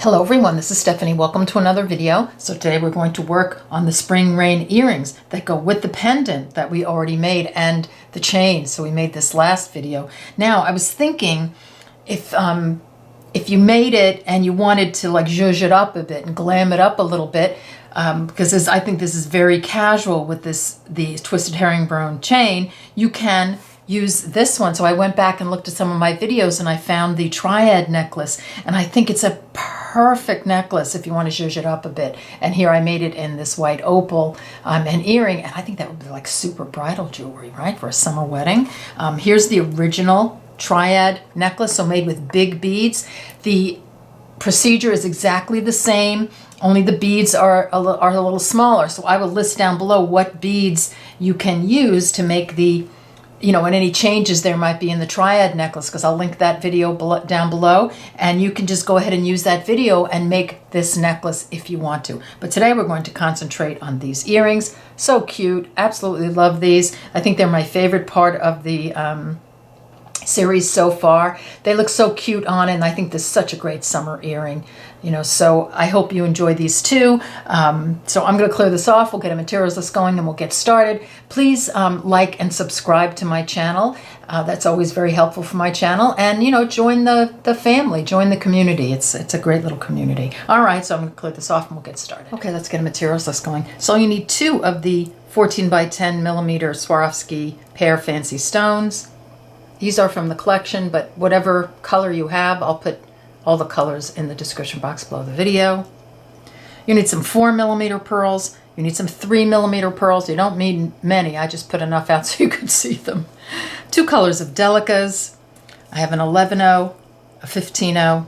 Hello everyone, this is Stephanie. Welcome to another video. So today we're going to work on the spring rain earrings that go with the pendant that we already made and the chain. So we made this last video. Now I was thinking if you made it and you wanted to like zhuzh it up a bit and glam it up a little bit, because I think this is very casual with the twisted herringbone chain, you can use this one. So I went back and looked at some of my videos and I found the Triad necklace, and I think it's a perfect necklace if you want to zhuzh it up a bit. And here I made it in this white opal and earring, and I think that would be like super bridal jewelry, right, for a summer wedding. Here's the original Triad necklace, so made with big beads. The procedure is exactly the same, only the beads are a little smaller. So I will list down below what beads you can use to make the, and any changes there might be in the Triad necklace, because I'll link that video down below, and you can just go ahead and use that video and make this necklace if you want to. But today we're going to concentrate on these earrings. So cute, absolutely love these. I think they're my favorite part of the series so far. They look so cute on, and I think this is such a great summer earring. So I hope you enjoy these too. So I'm going to clear this off. We'll get a materials list going and we'll get started. Please like and subscribe to my channel. That's always very helpful for my channel. And join the family, join the community. It's a great little community. All right, so I'm going to clear this off and we'll get started. Okay, let's get a materials list going. So you need 2 of the 14 by 10 millimeter Swarovski pear fancy stones. These are from the collection, but whatever color you have, I'll put all the colors in the description box below the video. You need some 4 millimeter pearls. You need some 3 millimeter pearls. You don't need many. I just put enough out so you could see them. 2 colors of Delicas. I have an 11-0, a 15-0.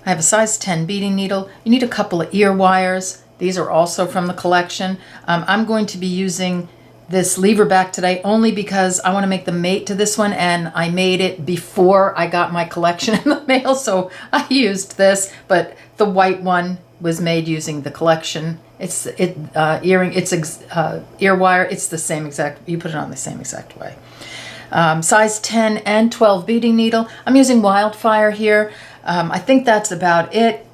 I have a size 10 beading needle. You need a couple of ear wires. These are also from the collection. I'm going to be using this lever back today only because I want to make the mate to this one, and I made it before I got my collection in the mail, so I used this. But the white one was made using the collection. It's earring, it's ear wire. It's the same exact. You put it on the same exact way. Size 10 and 12 beading needle. I'm using Wildfire here. I think that's about it.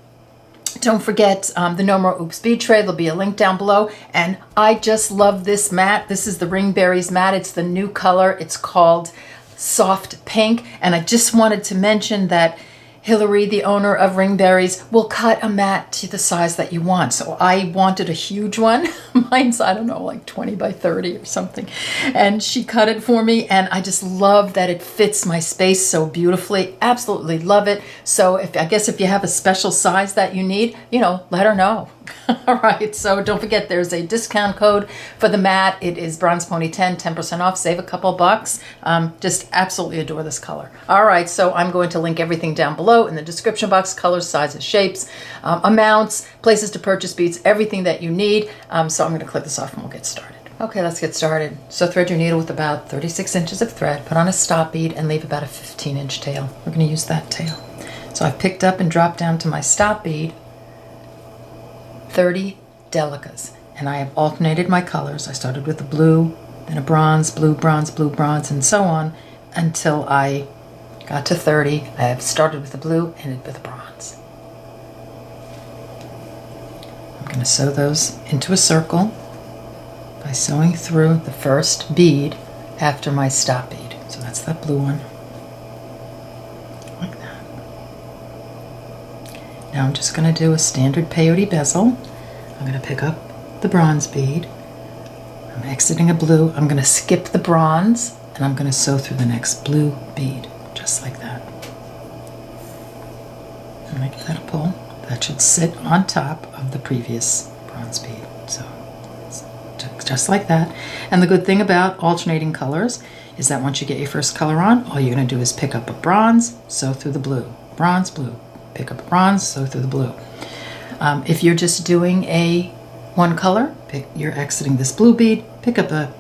Don't forget the No More Oops bead tray. There'll be a link down below. And I just love this mat. This is the RingBerries mat. It's the new color. It's called Soft Pink. And I just wanted to mention that Hillary, the owner of RingBerries, will cut a mat to the size that you want. So I wanted a huge one. Mine's, I don't know, like 20 by 30 or something. And she cut it for me, and I just love that it fits my space so beautifully. Absolutely love it. So I guess if you have a special size that you need, let her know. All right, so don't forget there's a discount code for the mat. It is Bronzepony 10% off. Save a couple bucks. Just absolutely adore this color. All right, so I'm going to link everything down below in the description box: colors, sizes, shapes, amounts, places to purchase beads, everything that you need. So I'm going to click this off and we'll get started. Okay, let's get started. So thread your needle with about 36 inches of thread, put on a stop bead, and leave about a 15-inch tail. We're going to use that tail. So I've picked up and dropped down to my stop bead 30 Delicas, and I have alternated my colors. I started with a blue, then a bronze, blue, bronze, blue, bronze, and so on until I got to 30. I have started with the blue, ended with a bronze. I'm going to sew those into a circle by sewing through the first bead after my stop bead. So that's that blue one, like that. Now I'm just going to do a standard peyote bezel. I'm going to pick up the bronze bead. I'm exiting a blue. I'm going to skip the bronze, and I'm going to sew through the next blue bead, just like that. And I give that a pull. That should sit on top of the previous bronze bead. So just like that. And the good thing about alternating colors is that once you get your first color on, all you're going to do is pick up a bronze, sew through the blue, bronze, blue. Pick up a bronze, sew through the blue. If you're just doing a one color, you're exiting this blue bead, pick up a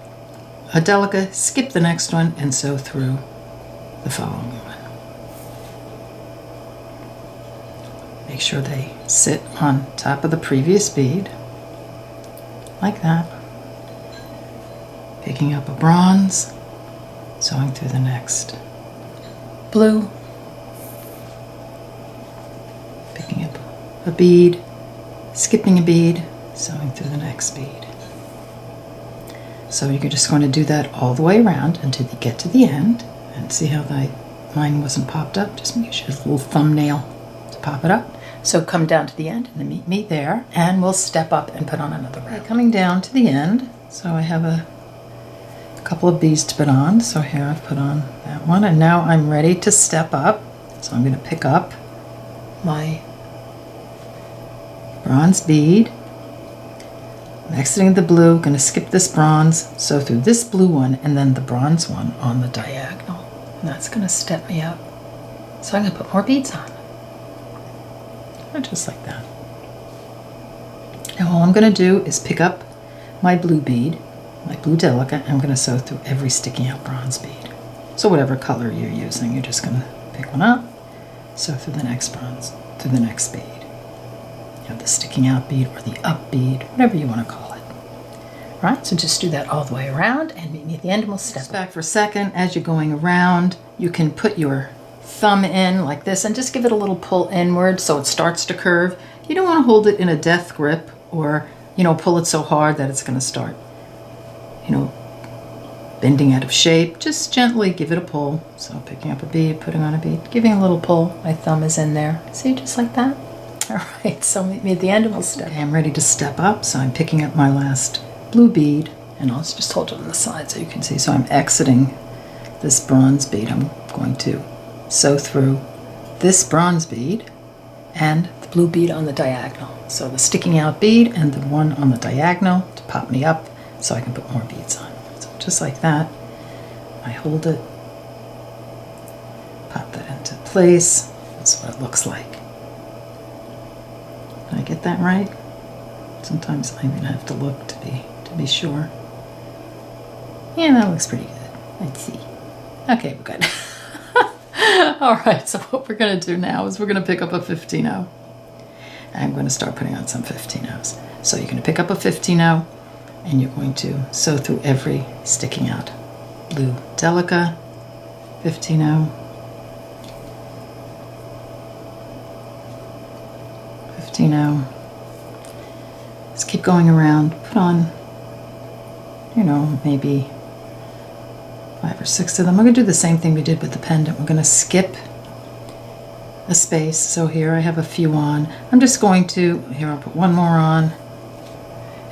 Delica, skip the next one, and sew through the following one. Make sure they sit on top of the previous bead, like that. Picking up a bronze, sewing through the next blue, picking up a bead, skipping a bead, sewing through the next bead. So you're just going to do that all the way around until you get to the end. And see how mine wasn't popped up? Just make sure there's a little thumbnail to pop it up. So come down to the end and then meet me there, and we'll step up and put on another round. Okay, coming down to the end, so I have a couple of beads to put on. So here I've put on that one, and now I'm ready to step up. So I'm going to pick up my bronze bead. I'm exiting the blue, going to skip this bronze, sew through this blue one and then the bronze one on the diagonal. And that's going to step me up. So I'm going to put more beads on. Just like that. Now all I'm going to do is pick up my blue bead, my blue Delica, and I'm going to sew through every sticking out bronze bead. So whatever color you're using, you're just going to pick one up, sew through the next bronze, through the next bead. You have the sticking out bead or the up bead, whatever you want to call it. Right, so just do that all the way around and meet me at the end and we'll step back for a second. As you're going around, you can put your thumb in like this and just give it a little pull inward so it starts to curve. You don't want to hold it in a death grip or, pull it so hard that it's going to start, bending out of shape. Just gently give it a pull. So picking up a bead, putting on a bead, giving a little pull. My thumb is in there. See, just like that. All right, so meet me at the end and we'll step. Okay, I'm ready to step up, so I'm picking up my last blue bead, and I'll just hold it on the side so you can see. So I'm exiting this bronze bead. I'm going to sew through this bronze bead and the blue bead on the diagonal. So the sticking out bead and the one on the diagonal to pop me up so I can put more beads on. So just like that, I hold it, pop that into place. That's what it looks like. Did I get that right? Sometimes I even have to look to be sure. Yeah, that looks pretty good. Let's see. Okay, we're good. All right, so what we're going to do now is we're going to pick up a 15-0. I'm going to start putting on some 15-0s. So you're going to pick up a 15-0 and you're going to sew through every sticking out blue Delica, 15-0, 15-0. Just keep going around, put on, maybe 5 or 6 of them. We're going to do the same thing we did with the pendant. We're going to skip a space. So here I have a few on. I'm just going to, here I'll put one more on.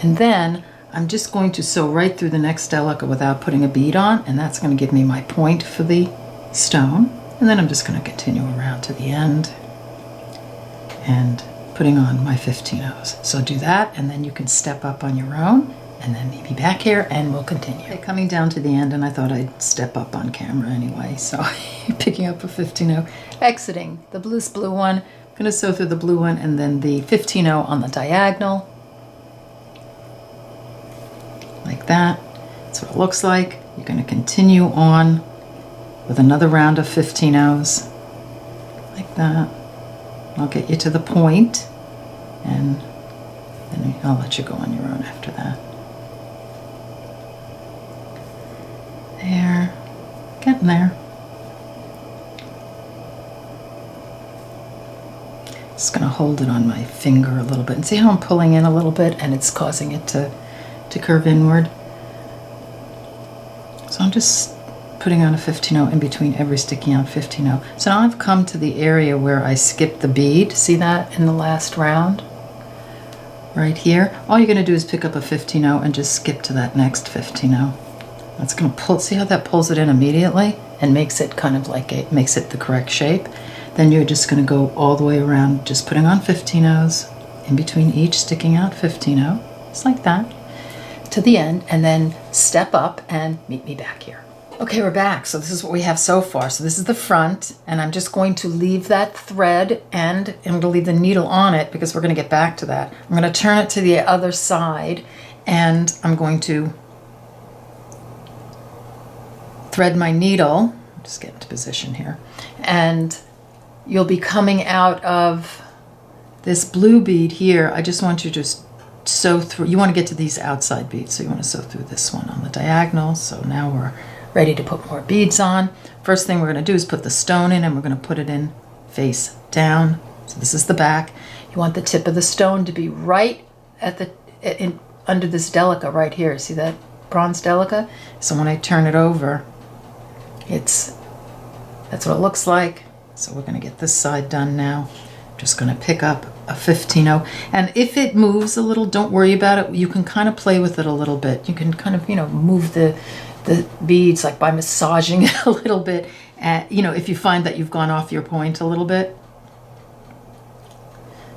And then I'm just going to sew right through the next Delica without putting a bead on. And that's going to give me my point for the stone. And then I'm just going to continue around to the end and putting on my 15-0s. So do that, and then you can step up on your own, and then meet me back here, and we'll continue. Okay, coming down to the end, and I thought I'd step up on camera anyway, so picking up a 15-0, exiting the blue one, I'm going to sew through the blue one, and then the 15-0 on the diagonal, like that. That's what it looks like. You're going to continue on with another round of 15-0s, like that. I'll get you to the point, and then I'll let you go on your own after that. There, getting there. Just gonna hold it on my finger a little bit, and see how I'm pulling in a little bit, and it's causing it to curve inward. So I'm just putting on a 15-0 in between every sticking out 15-0. So now I've come to the area where I skipped the bead. See that in the last round? Right here. All you're going to do is pick up a 15-0 and just skip to that next 15-0. That's going to pull, see how that pulls it in immediately and makes it kind of like it makes it the correct shape. Then you're just going to go all the way around, just putting on 15-0s in between each sticking out 15-0, just like that, to the end, and then step up and meet me back here. Okay, we're back. So this is what we have so far. So this is the front, and I'm just going to leave that thread, and I'm going to leave the needle on it because we're going to get back to that. I'm going to turn it to the other side, and I'm going to thread my needle. Just get into position here. And you'll be coming out of this blue bead here. I just want you to just sew through. You want to get to these outside beads, so you want to sew through this one on the diagonal. So now we're ready to put more beads on. First thing we're going to do is put the stone in, and we're going to put it in face down. So this is the back. You want the tip of the stone to be right at the under this Delica right here. See that bronze Delica? So when I turn it over, that's what it looks like. So we're going to get this side done now. I'm just going to pick up a 15-0. And if it moves a little, don't worry about it. You can kind of play with it a little bit. You can kind of, move the beads like by massaging it a little bit. If you find that you've gone off your point a little bit.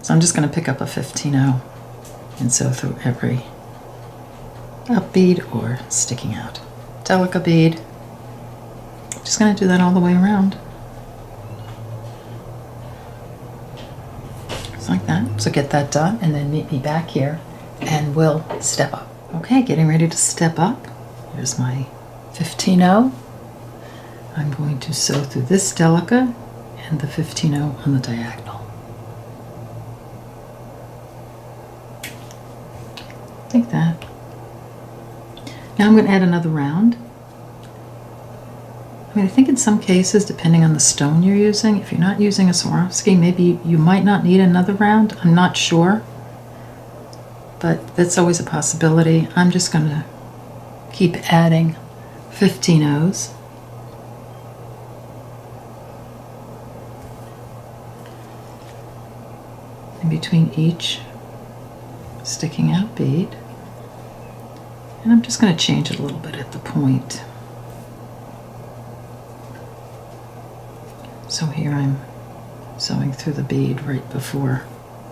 So I'm just going to pick up a 15-0 and sew through every up bead or sticking out Delica bead. Just going to do that all the way around. Just like that. So get that done and then meet me back here and we'll step up. Okay, getting ready to step up. Here's my 15-0. I'm going to sew through this Delica and the 15-0 on the diagonal. Like that. Now I'm going to add another round. I think in some cases, depending on the stone you're using, if you're not using a Swarovski, maybe you might not need another round. I'm not sure, but that's always a possibility. I'm just going to keep adding 15-0s. In between each sticking out bead. And I'm just going to change it a little bit at the point. So here I'm sewing through the bead right before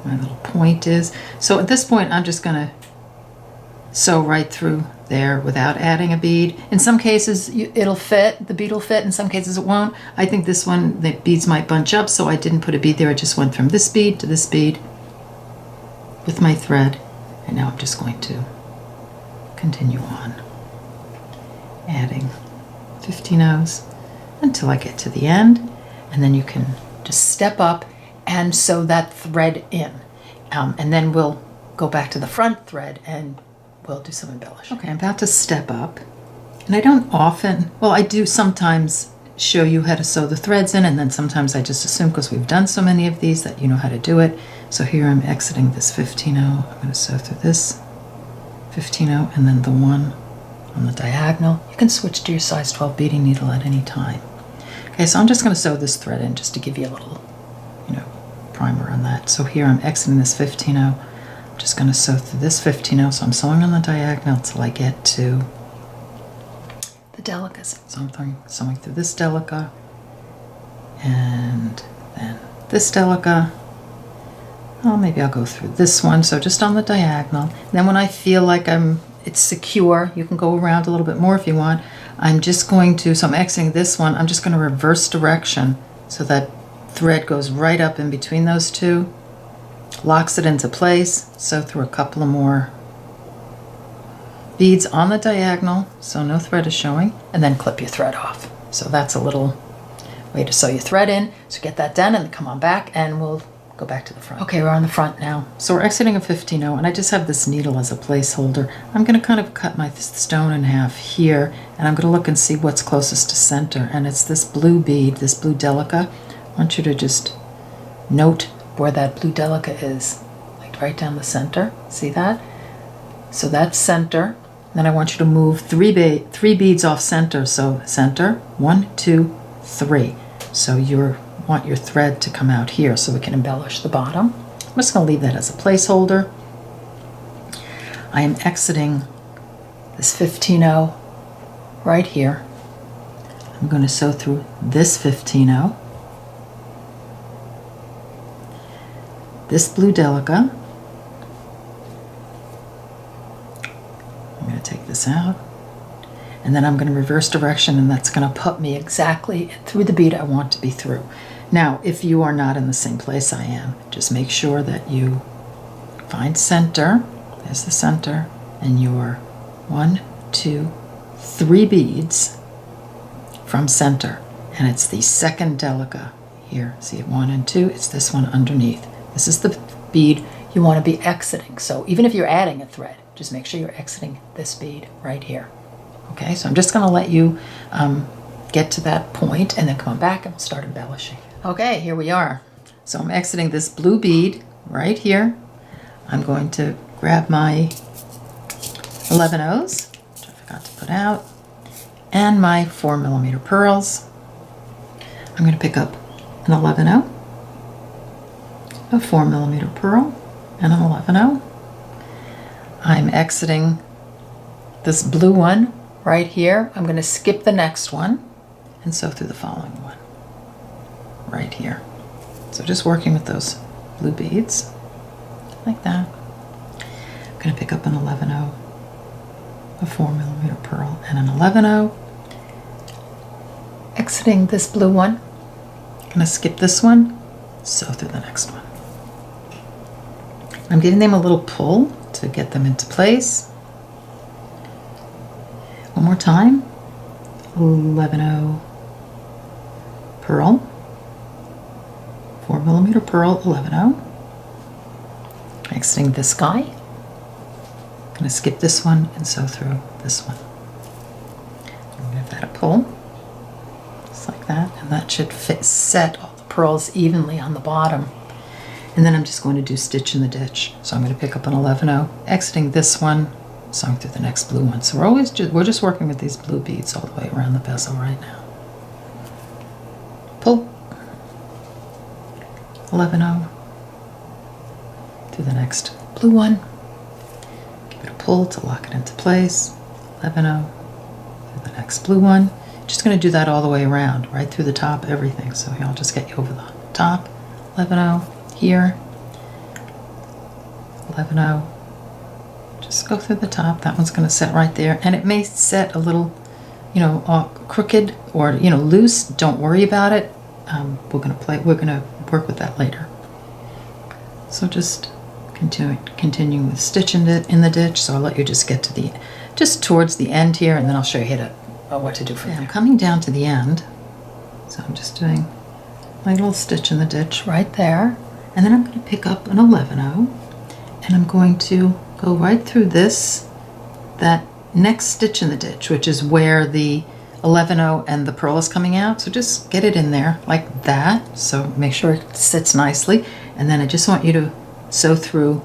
my little point is. So at this point I'm just going to sew right through there without adding a bead. In some cases it'll fit, the bead will fit, in some cases it won't. I think this one the beads might bunch up, so I didn't put a bead there. I just went from this bead to this bead with my thread, and now I'm just going to continue on adding 15-0s until I get to the end, and then you can just step up and sew that thread in, and then we'll go back to the front thread and we'll do some embellishment. Okay, I'm about to step up, and I don't often, well, I do sometimes show you how to sew the threads in, and then sometimes I just assume because we've done so many of these that you know how to do it. So here I'm exiting this 15-0. I'm going to sew through this 15-0 and then the one on the diagonal. You can switch to your size 12 beading needle at any time. Okay, so I'm just going to sew this thread in just to give you a little, primer on that. So here I'm exiting this 15-0. I'm just going to sew through this 15-0. So I'm sewing on the diagonal till I get to the Delicas. So I'm sewing through this Delica and then this Delica. Oh, maybe I'll go through this one, so just on the diagonal. Then when I feel like it's secure, you can go around a little bit more if you want. I'm just going to, so I'm exiting this one, I'm just going to reverse direction so that thread goes right up in between those two, locks it into place, sew through a couple of more beads on the diagonal, so no thread is showing, and then clip your thread off. So that's a little way to sew your thread in. So get that done and then come on back and we'll go back to the front. Okay, we're on the front now. So we're exiting a 15-0, and I just have this needle as a placeholder. I'm going to kind of cut my stone in half here, and I'm going to look and see what's closest to center, and it's this blue bead, this blue Delica. I want you to just note where that blue Delica is, like right down the center. See that? So that's center. Then I want you to move three beads off center. So center, 1, 2, 3. So you want your thread to come out here so we can embellish the bottom. I'm just going to leave that as a placeholder. I am exiting this 15-0 right here. I'm going to sew through this 15-0, this blue Delica. I'm going to take this out, and then I'm going to reverse direction, and that's going to put me exactly through the bead I want to be through. Now, if you are not in the same place I am, just make sure that you find center. There's the center, and your 1, 2, 3 beads from center, and it's the second Delica here. See 1 and 2, it's this one underneath. This is the bead you want to be exiting. So even if you're adding a thread, just make sure you're exiting this bead right here. Okay, so I'm just going to let you get to that point and then come on back and we'll start embellishing. Okay, here we are. So I'm exiting this blue bead right here. I'm going to grab my 11/0s, which I forgot to put out, and my 4mm pearls. I'm going to pick up an 11/0, a 4mm pearl, and an 11/0. I'm exiting this blue one right here. I'm going to skip the next one and sew through the following one right here. So just working with those blue beads like that. I'm going to pick up an 11/0, a 4mm pearl, and an 11/0. Exiting this blue one, I'm going to skip this one, sew through the next one. I'm giving them a little pull to get them into place. One more time. 11/0 pearl, 4mm pearl, 11/0. Exiting this guy. I'm going to skip this one and sew through this one. I'm going to give that a pull, just like that, and that should set all the pearls evenly on the bottom. And then I'm just going to do stitch in the ditch. So I'm going to pick up an 11/0, exiting this one, sewing through the next blue one. So we're just working with these blue beads all the way around the bezel right now. Pull, 11/0 through the next blue one. Give it a pull to lock it into place. 11/0 through the next blue one. Just going to do that all the way around, right through the top, everything. So I'll just get you over the top. 11/0 here. 11/0. Just go through the top. That one's going to set right there, and it may set a little, crooked or loose. Don't worry about it. We're going to work with that later. So just continuing with stitch in the ditch. So I'll let you just get to just towards the end here, and then I'll show you what to do from there. I'm coming down to the end, so I'm just doing my little stitch in the ditch right there, and then I'm going to pick up an 11/0, and I'm going to go right through that next stitch in the ditch, which is where the 11/0 and the pearl is coming out. So just get it in there like that. So make sure it sits nicely, and then I just want you to sew through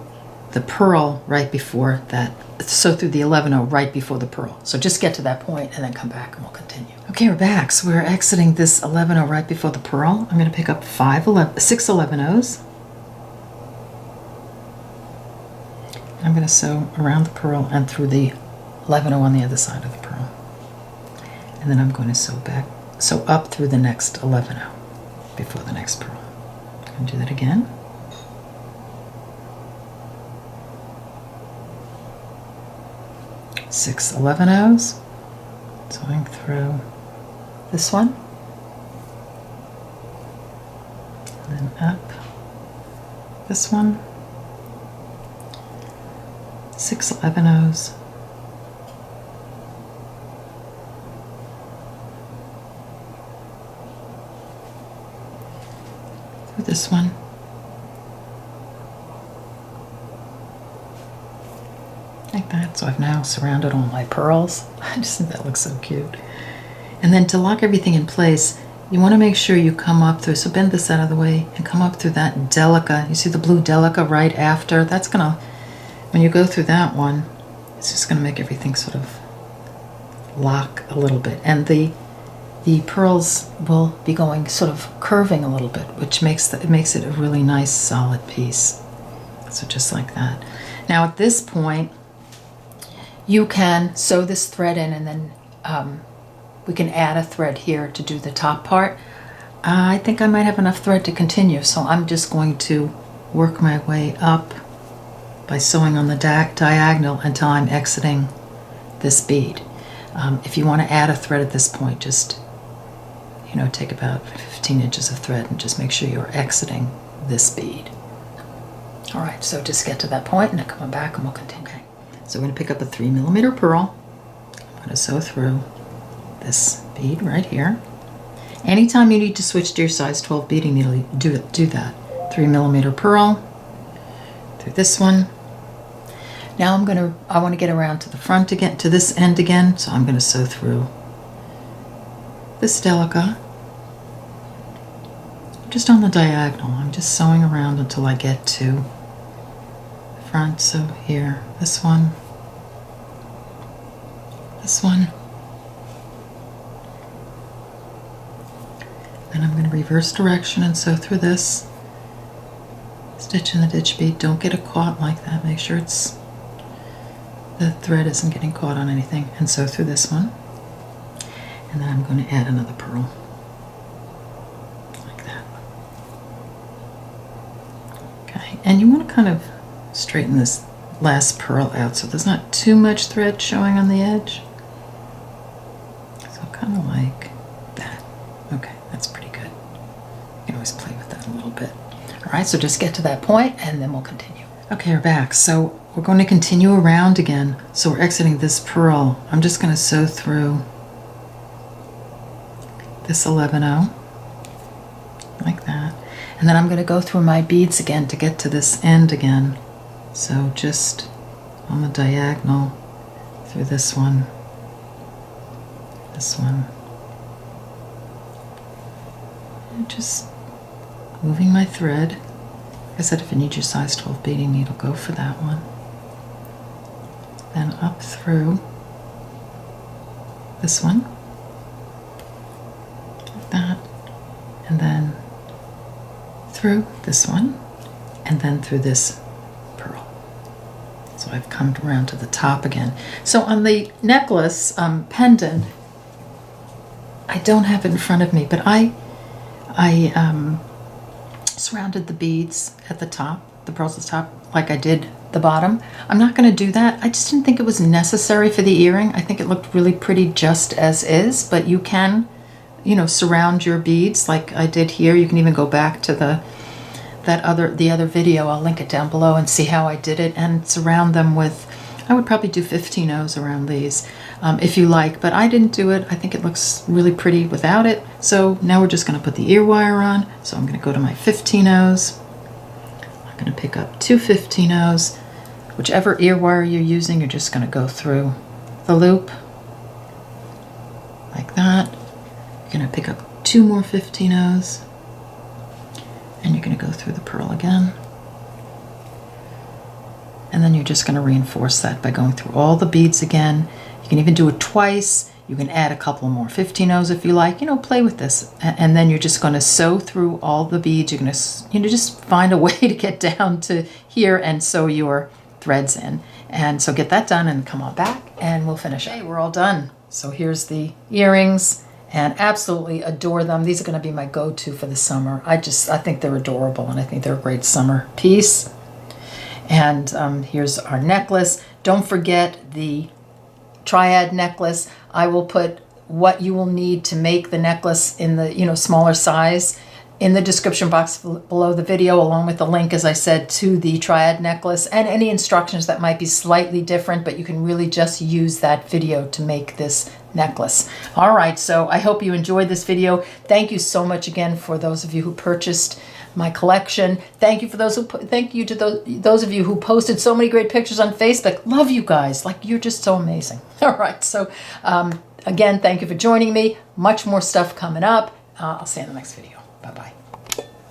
the pearl right before that. Sew through the 11/0 right before the pearl. So just get to that point and then come back and we'll continue. Okay, we're back. So we're exiting this 11/0 right before the pearl. I'm going to pick up 6 11/0s. I'm going to sew around the pearl and through the 11/0 on the other side of the pearl. And then I'm going to sew up through the next 11/0 before the next pearl. I'm going to do that again. Six 11/0s, sewing through this one, and then up this one. 6 11/0s, through this one, like that. So I've now surrounded all my pearls. I just think that looks so cute. And then to lock everything in place, you want to make sure you come up through, so bend this out of the way and come up through that Delica. You see the blue Delica right after? That's gonna, when you go through that one, it's just gonna make everything sort of lock a little bit. And the pearls will be going sort of curving a little bit, which makes it a really nice solid piece. So just like that. Now at this point, you can sew this thread in, and then we can add a thread here to do the top part. I think I might have enough thread to continue, so I'm just going to work my way up by sewing on the diagonal until I'm exiting this bead. If you want to add a thread at this point, just take about 15 inches of thread and just make sure you're exiting this bead. All right, so just get to that point and then come back and we'll continue. Okay. So I'm going to pick up a 3mm pearl. I'm going to sew through this bead right here. Anytime you need to switch to your size 12 beading needle, do that. 3mm pearl through this one. Now I want to get around to the front again, to this end again. So I'm going to sew through this Delica just on the diagonal. I'm just sewing around until I get to the front. So here, this one, then I'm going to reverse direction and sew through this. Stitch in the ditch bead. Don't get it caught like that. Make sure the thread isn't getting caught on anything. And sew through this one. And then I'm going to add another purl. Like that. Okay, and you want to kind of straighten this last purl out so there's not too much thread showing on the edge. So kind of like that. Okay, that's pretty good. You can always play with that a little bit. All right, so just get to that point and then we'll continue. Okay, we're back. So we're going to continue around again. So we're exiting this purl. I'm just going to sew through this 11-0 like that. And then I'm going to go through my beads again to get to this end again. So just on the diagonal through this one, and just moving my thread. Like I said, if you need your size 12 beading needle, go for that one. Then up through this one, like that, and then through this one, and then through this purl. So I've come around to the top again. So on the necklace pendant, I don't have it in front of me, but I surrounded the beads at the top, the pearls at the top, like I did the bottom. I'm not going to do that. I just didn't think it was necessary for the earring. I think it looked really pretty just as is, but you can, you know, surround your beads like I did here. You can even go back to the other video. I'll link it down below and see how I did it, and surround them with, I would probably do 15 O's around these if you like, but I didn't do it. I think it looks really pretty without it. So now we're just going to put the ear wire on. So I'm going to go to my 15 O's. I'm going to pick up two 15 O's. Whichever ear wire you're using, you're just going to go through the loop like that. You're going to pick up two more 15 O's, and you're going to go through the purl again. And then you're just going to reinforce that by going through all the beads again. You can even do it twice. You can add a couple more 15 O's if you like. You know, play with this. And then you're just going to sew through all the beads. You're going to, you know, just find a way to get down to here and sew your threads in. And so get that done and come on back and we'll finish. Okay, we're all done. So here's the earrings, and absolutely adore them. These are going to be my go-to for the summer. I think they're adorable, and I think they're a great summer piece. And here's our necklace. Don't forget the Triad necklace. I will put what you will need to make the necklace in the, you know, smaller size in the description box below the video, along with the link, as I said, to the Triad necklace and any instructions that might be slightly different, but you can really just use that video to make this necklace. All right, so I hope you enjoyed this video. Thank you so much again for those of you who purchased my collection. Thank you for those to those of you who posted so many great pictures on Facebook. Love you guys. Like, you're just so amazing. All right, so again, thank you for joining me. Much more stuff coming up. I'll see you in the next video. Bye-bye.